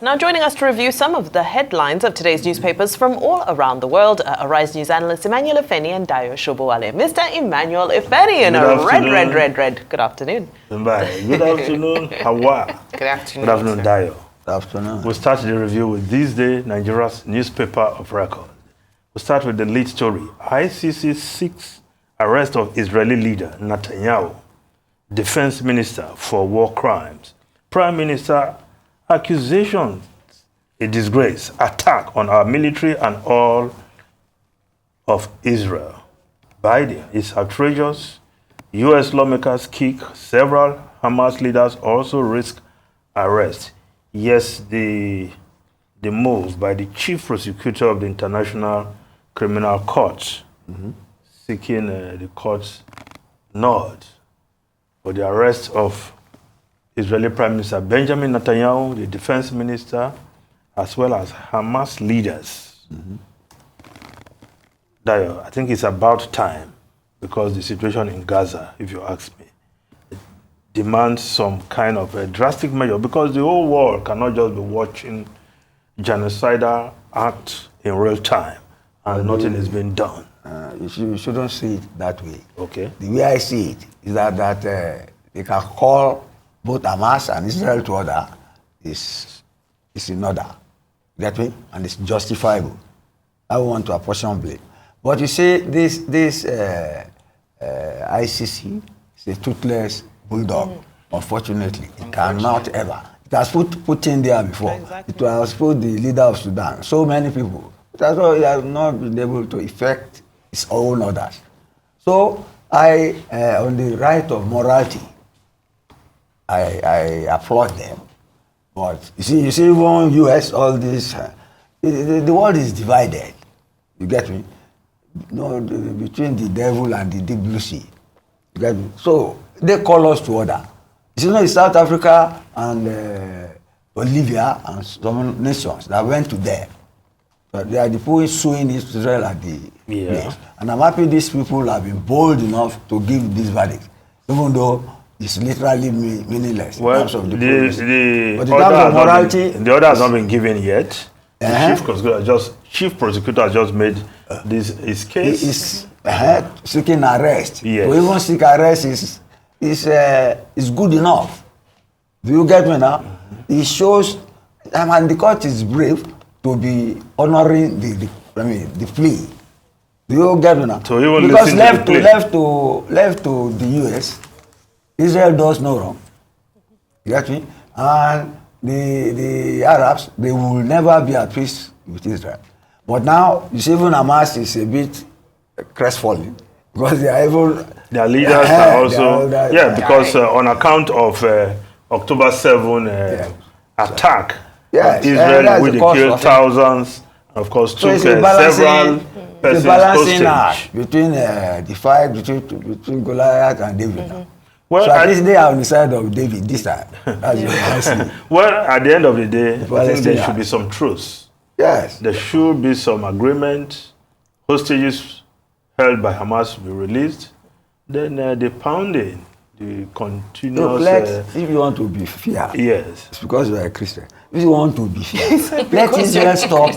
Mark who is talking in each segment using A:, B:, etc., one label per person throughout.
A: Now joining us to review some of the headlines of today's newspapers from all around the world, Arise News analyst Emmanuel Ifeni and Dayo Shobowale. Mr. Emmanuel Ifeni in a red. Good afternoon.
B: Good afternoon, Hawa.
A: Good afternoon.
B: Good afternoon, Dayo.
C: Good afternoon.
B: We'll start the review with this day, Nigeria's newspaper of record. We'll start with the lead story. ICC seeks arrest of Israeli leader Netanyahu, defense minister for war crimes. Prime Minister accusations, a disgrace, attack on our military and all of Israel. Biden is outrageous. U.S. lawmakers kick. Several Hamas leaders also risk arrest. Yes, the move by the chief prosecutor of the International Criminal Court seeking the court's nod for the arrest of Israeli Prime Minister Benjamin Netanyahu, the defense minister, as well as Hamas leaders. Dayo, I think it's about time, because the situation in Gaza, if you ask me, demands some kind of a drastic measure, because the whole world cannot just be watching genocidal acts in real time and nothing is being done.
C: You shouldn't see it that way.
B: Okay.
C: The way I see it is that they can call both Hamas and Israel to order is in order. Get me? And it's justifiable. I don't want to apportion blame. But you see, this ICC is a toothless bulldog. Unfortunately, it cannot ever. It has put Putin there before. Exactly. It has put the leader of Sudan. So many people. It has not been able to effect its own orders. So on the right of morality, I applaud them. But you see, even US, all this, the world is divided. You get me? Between the devil and the deep blue sea. You get me? So they call us to order. You know, it's South Africa and Bolivia and some nations that went to there. But they are the people suing Israel at the place. And I'm happy these people have been bold enough to give this verdict, even though it's literally meaningless.
B: Well,
C: in terms of
B: the order has not been given yet. The chief prosecutor has just made his case.
C: He is seeking arrest.
B: Yes.
C: To even seek arrest is good enough. Do you get me now? It shows, and the court is brave to be honoring the plea. Do you get me now?
B: So even
C: because left to the US, Israel does no wrong. You get me? And the Arabs, they will never be at peace with Israel. But now, you see, even Hamas is a bit crestfallen, because they are even...
B: Their leaders are also... because on account of October 7 attack on Israel, where they killed thousands, of course, took several persons hostage.
C: Between the fight between Goliath and David.
B: Well,
C: so at least they are on the side of David this time.
B: Well, at the end of the day, I think there should be some truce.
C: Yes.
B: There should be some agreement. Hostages held by Hamas will be released. Then the pounding, the continuous...
C: if you want to be fair,
B: yes,
C: it's because you are a Christian. If you want to be fair, let Israel stop.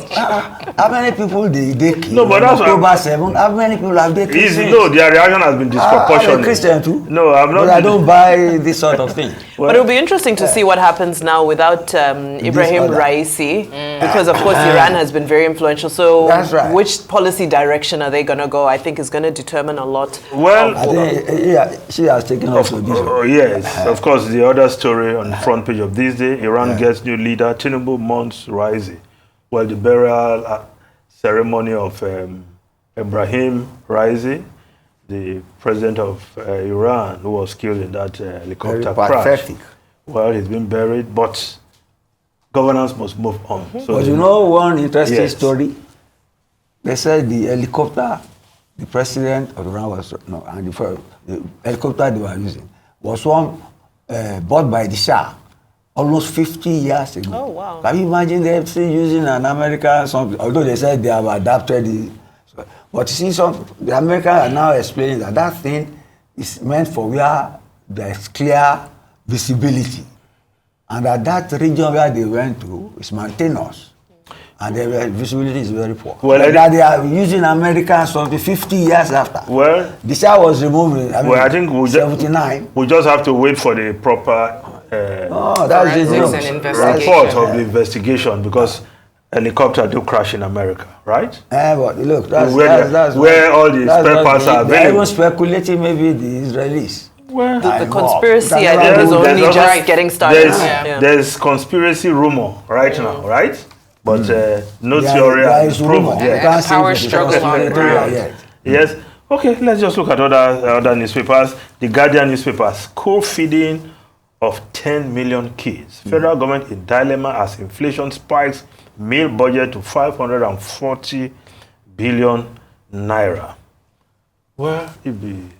C: How many people they kill?
B: No, but that's
C: October 7. How many people have they killed?
B: No, their reaction has been disproportionate.
C: I'm a Christian too.
B: No, I'm not.
C: But I don't buy this sort of thing.
A: But it'll be interesting to see what happens now without Ibrahim Raisi, because of course Iran has been very influential. So
C: that's right.
A: Which policy direction are they going to go? I think is going to determine a lot.
B: Well,
C: I think, she has taken off the video.
B: Yes, of course. The other story on the front page of this day: Iran gets new leader. Tinubu mourns Raisi. Well, the burial ceremony of Ibrahim Raisi, the president of Iran, who was killed in that helicopter crash. Well, he's been buried, but governance must move on. So
C: but you know one interesting story? They said the helicopter, the president of Iran was, and the helicopter they were using was one bought by the Shah almost 50 years ago.
A: Oh, wow.
C: Can you imagine them still using an American something? Although they said they have adapted it. But you see, the Americans are now explaining that thing is meant for where there is clear visibility. And that region where they went to is mountainous. And the visibility is very poor.
B: Well,
C: like that they are using American something 50 years after.
B: Well,
C: the site was removed in
B: I think
C: 79.
B: We just have to wait for the proper
C: that's the
B: report of the investigation, because helicopter do crash in America, right?
C: But look, that's
B: where all the spare parts are available.
C: They're even speculating maybe the Israelis.
A: Well, the conspiracy, I think, is only just getting started.
B: There's conspiracy rumor right now, right? But no theory has proven.
D: Yeah. Power struggle on the ground.
B: Yes. Okay, let's just look at other newspapers. The Guardian newspaper, school feeding of 10 million kids. Federal government in dilemma as inflation spikes meal budget to 540 billion naira. Well, if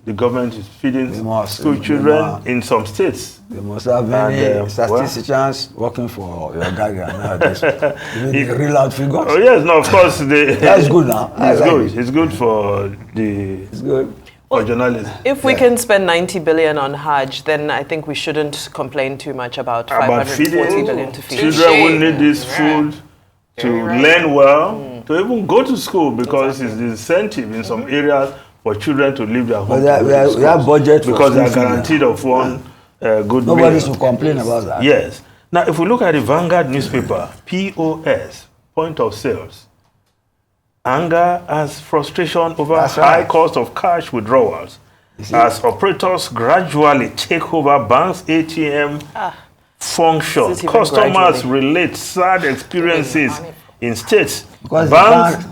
B: the government is feeding school children in some states,
C: they must have many statisticians working for your Guardian nowadays. The real out figures.
B: Oh yes, no, of course.
C: That's good now.
B: It's good. It's good for the.
C: It's good.
B: For journalism.
A: If we can spend 90 billion on Hajj, then I think we shouldn't complain too much about 540 billion to feed.
B: Children will need this food to learn well, to even go to school, because it's the incentive in some areas for children to leave their home.
C: We have budget
B: because they are guaranteed of one good meal.
C: Nobody should complain about that.
B: Yes. Now, if we look at the Vanguard newspaper, POS, point of sales, anger as frustration over high cost of cash withdrawals as operators gradually take over banks' ATM function. Customers relate sad experiences in states.
C: Because
B: banks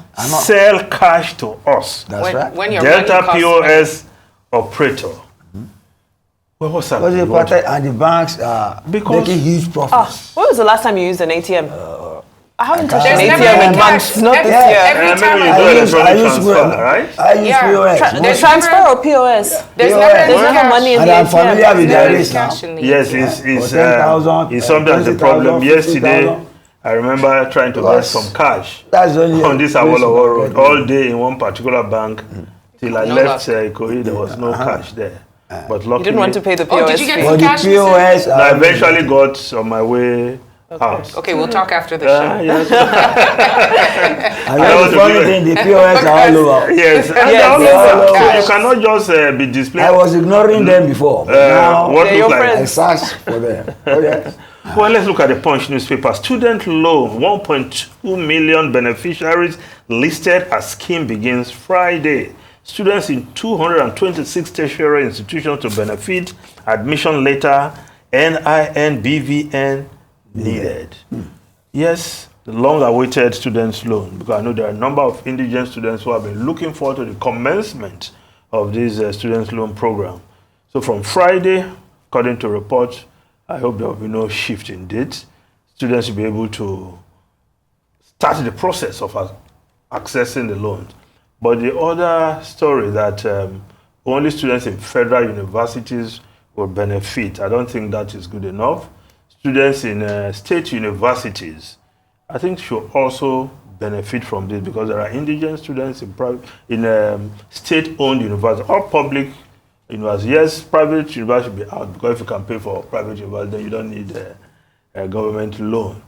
B: sell cash to us.
C: That's right.
D: When your
B: Delta
D: money
B: POS operator. Well, what's that?
C: And the banks are making huge profits.
A: When was the last time you used an ATM? I haven't touched an
D: There's
A: ATM in months. Not this year.
D: Every time
B: I use transfer,
C: I use POS.
A: There's transfer or POS?
D: There's
A: never money in
C: and
A: the
C: I'm
A: ATM.
C: familiar with the race now.
B: Yes, it's something that's a problem. Yesterday, I remember trying to get some cash on this Awolowo Road all day in one particular bank till I left Ikoyi. There was no cash there. But luckily,
A: You didn't want to pay the POS
D: did you get
A: fee.
D: some cash?
C: POS.
B: I eventually got on my way out.
D: Okay, we'll talk after the show.
B: Yes.
C: And then the funny thing, the POS are all over.
B: Yes,
C: Yes,
B: so you cannot just be displayed.
C: I was ignoring them before. But now
B: what
A: your
B: looks like?
C: I search for them. Oh, yes.
B: Well, let's look at the Punch newspaper. Student loan, 1.2 million beneficiaries listed as scheme begins Friday. Students in 226 tertiary institutions to benefit. Admission letter, NIN, BVN needed. Yes, the long-awaited students' loan, because I know there are a number of indigent students who have been looking forward to the commencement of this students' loan program. So from Friday, according to reports, I hope there will be no shift in date. Students will be able to start the process of accessing the loans. But the other story that only students in federal universities will benefit, I don't think that is good enough. Students in state universities, I think, should also benefit from this, because there are indigent students in state-owned universities or public universities. Yes, private university should be out, because if you can pay for private university, then you don't need a government loan.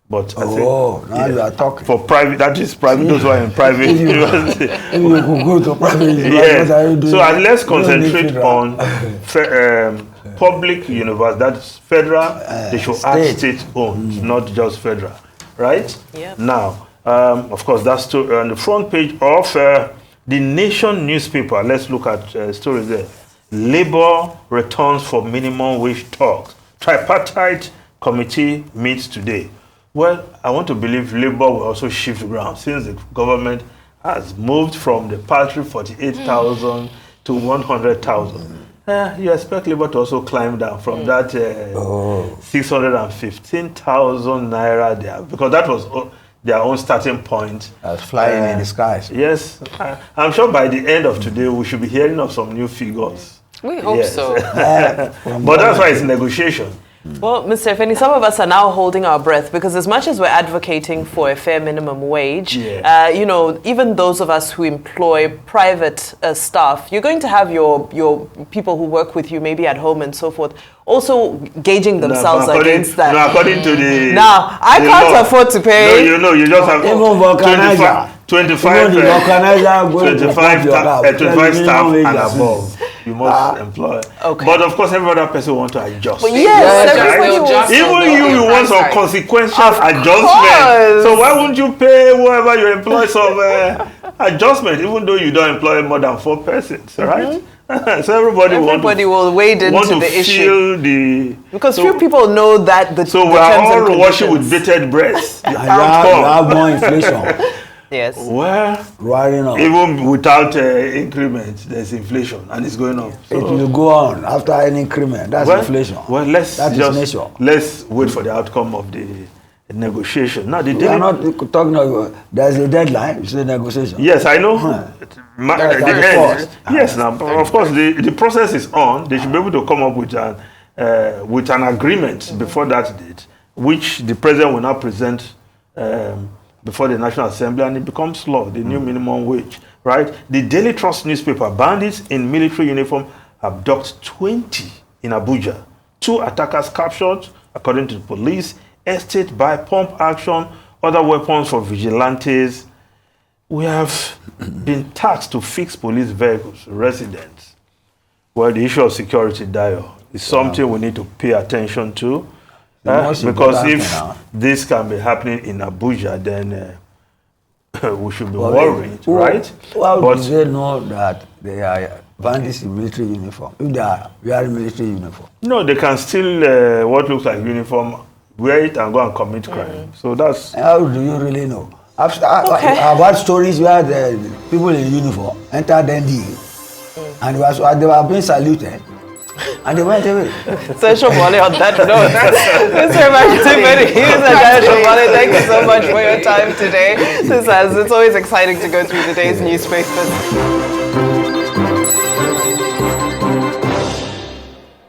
B: But I think,
C: now you are talking.
B: For private, that is private. Those who are in private university.
C: If you could go to private university,
B: yes.
C: what are you doing?
B: So let's concentrate on public university. That's federal. They should add state-owned, not just federal, right?
A: Yeah.
B: Now, of course, that's on the front page of the Nation newspaper. Let's look at stories there. Labour returns for minimum wage talks. Tripartite committee meets today. Well, I want to believe Labour will also shift ground, since the government has moved from the paltry 48,000 to 100,000. You expect Labour to also climb down from that 615,000 naira there, because that was their own starting point.
C: Flying in the skies.
B: Yes, I'm sure by the end of today we should be hearing of some new figures.
D: We hope so.
B: But that's why it's negotiation.
A: Well, Mr. Effendi, some of us are now holding our breath because as much as we're advocating for a fair minimum wage, you know, even those of us who employ private staff, you're going to have your people who work with you maybe at home and so forth, also gauging themselves against that.
B: No, according to the...
A: Now, I can't afford to pay...
B: No, you just have...
C: Even vulcanizer.
B: 25 staff and above. You must employ.
A: Okay.
B: But of course, every other person wants to adjust.
A: But yes, everybody wants
B: even you want some consequential adjustment. So why wouldn't you pay whoever you employ some adjustment, even though you don't employ more than 4 persons, right? So everybody
A: will wade into the issue. Because few people know that the
B: So we are all washing with bated breath.
C: You have more inflation.
A: Yes.
B: Well, even without increment, there's inflation and it's going up. So
C: it will go on after an increment. That's inflation.
B: Well, let's wait for the outcome of the negotiation. Now, we are
C: not talking about, there's a deadline, it's a negotiation.
B: Yes, I know. Yes, now, of course, the process is on. They should be able to come up with an agreement before that date, which the president will now present before the National Assembly, and it becomes law, the new minimum wage, right? The Daily Trust newspaper, bandits in military uniform abduct 20 in Abuja. 2 attackers captured, according to the police. Estate by pump action, other weapons for vigilantes. We have been tasked to fix police vehicles, residents. Well, the issue of security, Dio, is something we need to pay attention to. Because if this can be happening in Abuja, then we should be worried, right?
C: Well, do they know that they are bandits in military uniform? If they are wearing military uniform?
B: No, they can still, what looks like uniform, wear it and go and commit crime. So that's...
C: How do you really know? I've heard stories where the people in uniform entered NDA and they were being saluted. And they went away.
A: So Shomole, on that note, Mr. Shomole, thank you so much for your time today. It's always exciting to go through today's newspapers.